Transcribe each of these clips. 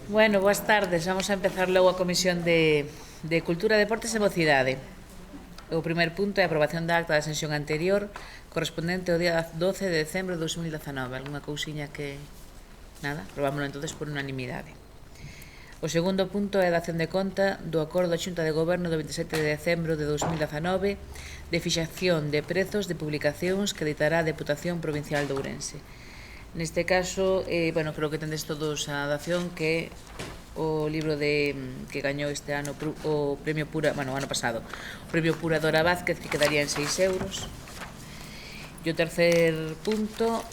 Bueno, boas tardes. Vamos a empezar logo a Comisión de Cultura, Deportes e Mocidade. O primer punto é a aprobación da acta da sesión anterior correspondente ao día 12 de decembro de 2019. Alguna cousiña que... Nada, aprobámoslo entonces por unanimidade. O segundo punto é a dación de conta do acordo da Xunta de Goberno do 27 de decembro de 2019 de fixación de prezos de publicacións que editará a Deputación Provincial de Ourense. Neste caso, bueno, creo que tendes todos a dación que o libro que gañou este ano o Premio Pura, bueno, o ano pasado, o Premio Pura Dora Vázquez, que quedaría en 6 euros. E o tercer punto,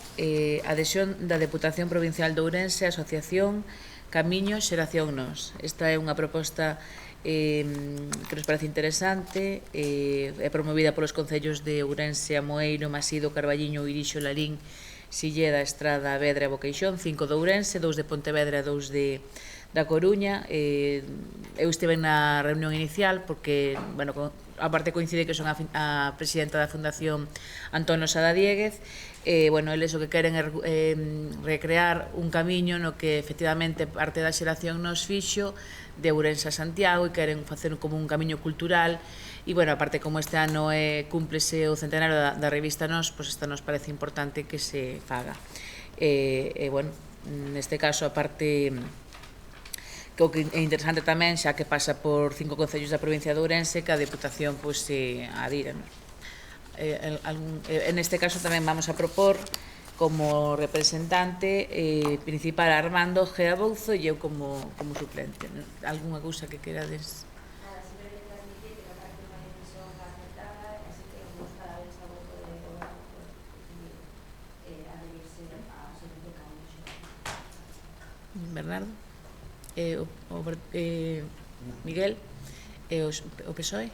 adhesión da Deputación Provincial de Ourense, Asociación Camiño Xeración Nos. Esta é unha proposta que nos parece interesante, é promovida polos concellos de Ourense, Amoeiro, Masido, Carballiño, Irixo, Lalín, Silleda, Estrada, Vedra e Boqueixón, 5 de Ourense, 2 de Pontevedra e 2 da Coruña. Eu estive na reunión inicial porque, bueno, aparte coincide que son a presidenta da Fundación Antonio Sada Dieguez. Bueno, eles o que queren é recrear un camiño no que efectivamente parte da xeración nos fixo de Ourense a Santiago e queren facer como un camiño cultural. E, bueno, aparte, como este ano cúmplese o centenario da revista Nos, pois esta nos parece importante que se faga. Bueno, neste caso, aparte, que o que é interesante tamén, xa que pasa por 5 concellos da provincia de Ourense, que a Deputación pois se adira. En este caso tamén vamos a propor como representante principal a Armando Gea Bouzo e eu como suplente. Algúnha cousa que querades? Bernardo, Miguel, o PSOE?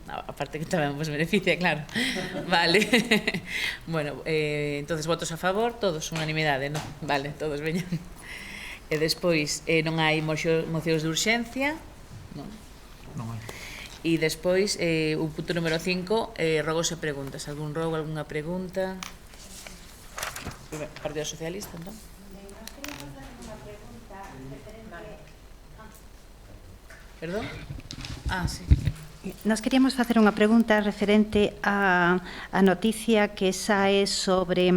Aparte que tamén vos beneficia, claro. Vale. Bueno, entonces votos a favor, todos, unanimidade, non? Vale, todos veñan. E despois non hai mocións de urxencia, non? Non hai. E despois, o punto número 5, rogos e preguntas. Algún rogo, algunha pregunta? Partido Socialista, entón? Perdón? Sí. Nos queríamos facer unha pregunta referente á noticia que sae sobre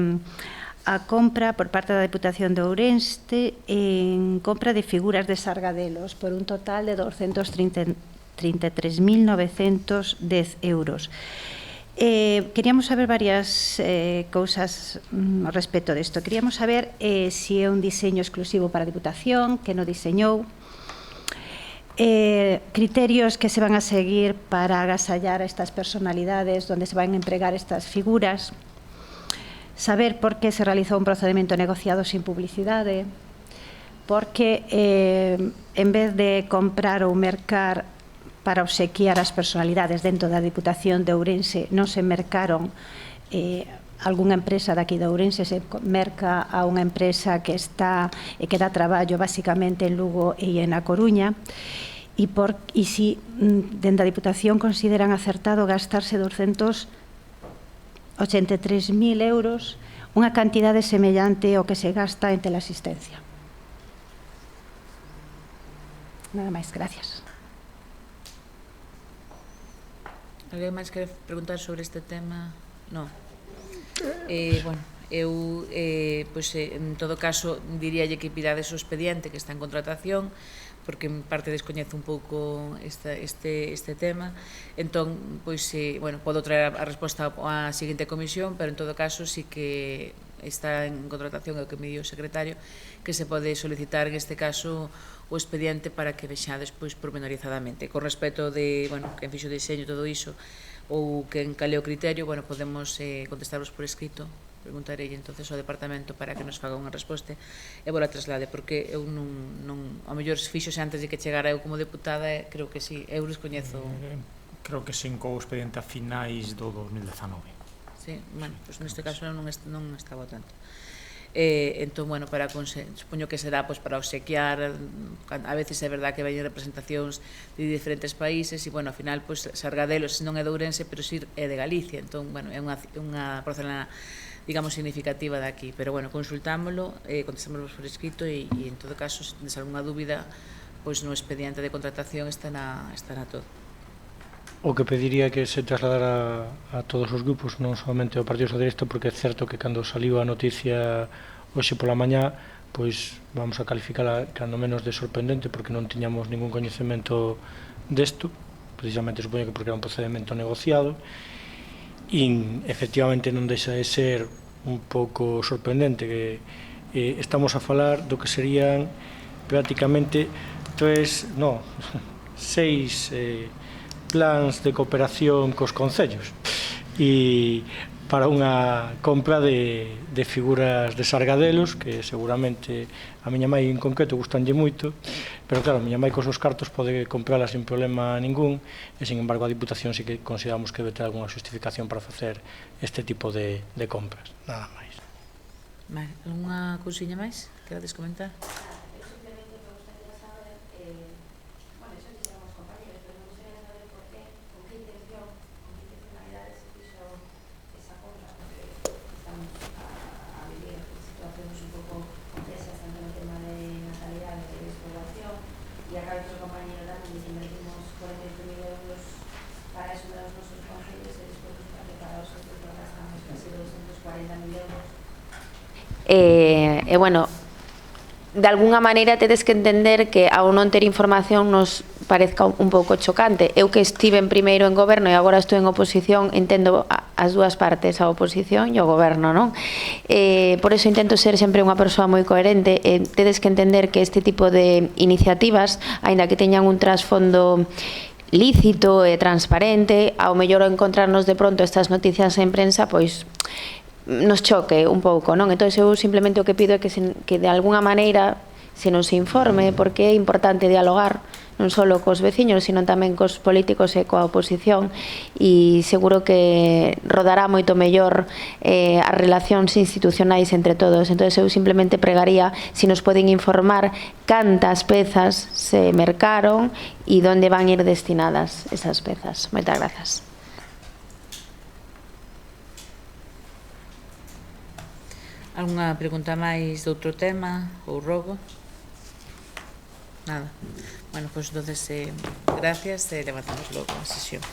a compra por parte da Deputación de Ourense en compra de figuras de Sargadelos por un total de 233.910 euros. Queríamos saber varias cousas ao respecto disto. Queríamos saber se é un diseño exclusivo para a Deputación, que no diseñou, criterios que se van a seguir para agasallar a estas personalidades donde se van a empregar estas figuras, saber por que se realizou un procedimento negociado sin publicidade, porque en vez de comprar ou mercar para obsequiar as personalidades dentro da Deputación de Ourense non se mercaron algunha empresa daqui de Ourense, se merca a unha empresa que está e que dá traballo basicamente en Lugo e en A Coruña, e si dentro da Diputación consideran acertado gastarse 283.000 euros, unha cantidade semellante ao que se gasta en teleasistencia. Nada máis, gracias. Alguén máis quere preguntar sobre este tema? Non. Bueno, eu, en todo caso, diríalle que pidades o expediente que está en contratación, porque en parte descoñezo un pouco este tema. Entón, bueno, podo traer a resposta á seguinte comisión, pero en todo caso sí que está en contratación, é o que me dio o secretario, que se pode solicitar en este caso o expediente para que vexades pormenorizadamente. Con respecto de, bueno, quen fixo o diseño e todo iso, ou quen cale o criterio, bueno, podemos contestaros por escrito. Preguntarei entonces ao departamento para que nos faga unha resposta e vou la traslade, porque eu non a mellor fixose antes de que chegara eu como deputada, creo que sí, eu descoñezo. Creo que se encou o expediente a finais do 2019. Sí, bueno, pois neste caso non estaba tanto. Entón, bueno, supoño que será para obsequiar, a veces é verdad que veñen representacións de diferentes países e, bueno, ao final, Sargadelos non é de Ourense, pero sí é de Galicia, entón, bueno, é unha porcelana digamos, significativa de aquí. Pero, bueno, consultámoslo, contestámoslo por escrito e, en todo caso, se tenes algunha dúbida, pois no expediente de contratación estará todo. O que pediría que se trasladara a todos os grupos, non somente ao Partido Socialista, porque é certo que cando saliu a noticia hoxe pola mañá, pois vamos a calificala cando menos de sorprendente, porque non tiñamos ningún coñecemento desto, precisamente supoño que porque era un procedimento negociado, e efectivamente non deixa de ser un pouco sorprendente que estamos a falar do que serían prácticamente 6 plans de cooperación cos concellos e para unha compra de figuras de sargadelos que seguramente a miña mãe en concreto gustanlle moito, pero claro, a miña mãe cos seus cartos pode comprala sin problema ningún e sin embargo a Diputación sí que consideramos que debe ter alguna justificación para facer este tipo de compras, nada máis. Vale, algunha cousiña máis que querades comentar? Bueno, de alguna maneira tedes que entender que ao non ter información nos parezca un pouco chocante. Eu que estive en primeiro en goberno e agora estou en oposición, entendo as dúas partes, a oposición e o goberno, non? Por eso intento ser sempre unha persoa moi coherente. Tedes que entender que este tipo de iniciativas, aínda que teñan un trasfondo lícito e transparente, ao mellor encontrarnos de pronto estas noticias en prensa, pois nos choque un pouco, non? Entón, eu simplemente o que pido é que de alguna maneira se nos informe, porque é importante dialogar non só cos veciños, sino tamén cos políticos e coa oposición, e seguro que rodará moito mellor as relacións institucionais entre todos. Entón, eu simplemente pregaría se nos poden informar cantas pezas se mercaron e onde van ir destinadas esas pezas. Moitas grazas. Algunha pregunta máis de outro tema ou rogo? Nada. Bueno, pois entonces, gracias e levantamos logo a sesión.